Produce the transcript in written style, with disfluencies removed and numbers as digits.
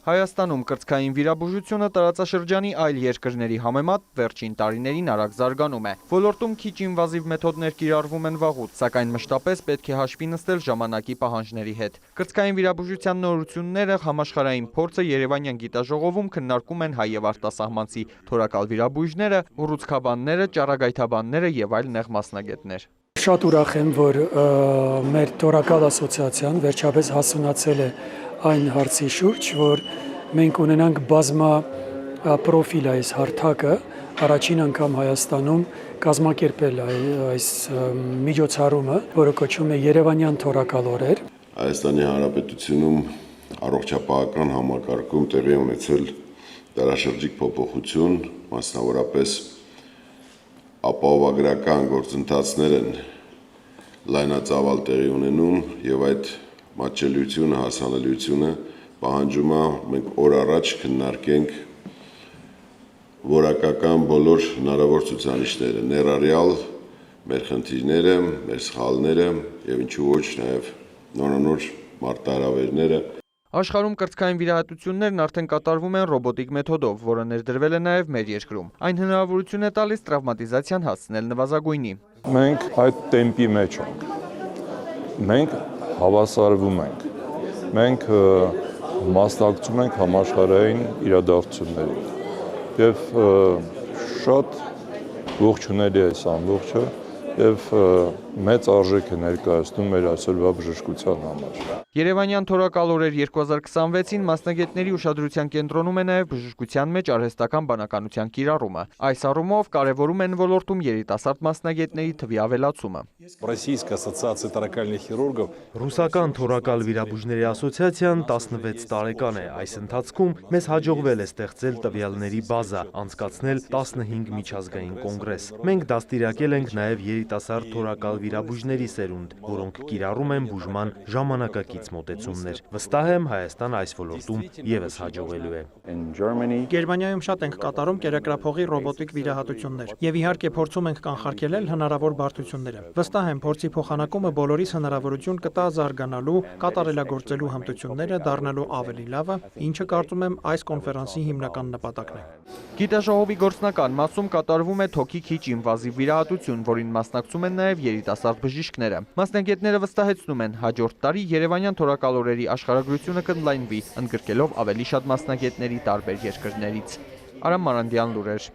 Հայաստանում կրծքային վիրաբուժությունը տարածաշրջանի այլ երկրների համեմատ վերջին տարիներին արագ զարգանում է։ Ոլորտում քիչ ինվազիվ մեթոդներ կիրառվում են վաղուց, սակայն մշտապես պետք է հաշվի նստել ժամանակի պահանջների հետ։ Կրծքային վիրաբուժության նորությունները, համաշխարհային փորձը Երևանյան գիտաժողովում քննարկում են հայ եւ արտասահմանցի թորակալ վիրաբույժները, ուռուցքաբանները, ճառագայթաբանները եւ այլ նեղ մասնագետներ։ Շատ ուրախ եմ, որ մեր թորակալ ասոցիացիան վերջապես հասունացել է այն հարցի շուրջ, որ մենք ունենանք բազմա պրոֆիլ այս հարթակը, առաջին անգամ Հայաստանում կազմակերպել այս միջոցառումը, որը կոչվում է Երևանյան թորակալ օրեր։ Հայաստանի Հանրապետությունում առողջապահական համակարգում տեղի ունեցել դարաշրջիկ փոփոխություն, մասնավորապես ապահովագրական գործընթացներ են լայնածավալ տեղի ունենում եւ այդ մատչելիությունը, հասանելիությունը պահանջում է մենք օր առաջ քննարկենք որակական բոլոր հնարավոր ցուցանիշները, ներառյալ մեր խնդիրները, մեր սխալները եւ ինչու ոչ նաեւ նորանոր մարտահրավերները։ Աշխարհում կրծքային վիրահատություններն արդեն կատարվում են ռոբոտիկ մեթոդով, որը ներդրվել է նաև մեր երկրում։ Այն հնարավորություն է տալիս տրավմատիզացիան հասցնել նվազագույնի։ Մենք այդ տեմպի մեջ ենք։ Մենք հավասարվում ենք։ Մենք մասնակցում ենք համաշխարհային իրադարձություններին։ Եվ շատ ողջունելի է այս ամբողջը եւ մեծ արժեք է ներկայացնում մեր այսօրվա բժշկության համար։ Երևանյան թորակալ օրեր 2026-ին մասնագետների ուշադրության կենտրոնում է նաև բժշկության մեջ արհեստական բանականության կիրառումը։ Այս առումով կարևորում են ոլորտում երիտասարդ մասնագետների թվի ավելացումը։ Ռուսական թորակալ վիրաբույժների ասոցիացիան 16 տարեկան է։ Այս ընթացքում մեզ հաջողվել է ստեղծել տվյալների բազա, անցկացնել 15 միջազգային կոնգրես։ Մենք դաստիարակել ենք նաև երիտասարդ թորակալ վիրաբույժների սերունդ, որոնք կիրառում են բուժման ժամանակակից մոտեցումներ։ Վստահ եմ, Հայաստան այս ոլորտում ևս հաջողելու է։ Գերմանիայում շատ ենք կատարում կերակրափողի ռոբոտիկ վիրահատություններ եւ իհարկե փորձում ենք կանխարգելել հնարավոր բարդությունները։ Վստահ եմ, փորձի փոխանակումը բոլորիս հնարավորություն կտա զարգանալու, կատարելագործելու հմտությունները դառնալու ավելի լավը, ինչը կարծում եմ այս կոնֆերանսի հիմնական նպատակն է։ Գիտաժողովի գործնական մասում կատարվում է թոքի քիչ ինվազիվ վիրահատություն, որին մասնակցում են նաև երիտասարդ բժիշկները։ Մասնագետները վստահեցնում են, հաջորդ տարի Երևանյան թորակալ օրերի աշխարհագրությունը կընդլայնվի, ընդգրկելով ավելի շատ մասնագետների տարբեր երկրներից։ Արամ Մանանդյան, լուրեր։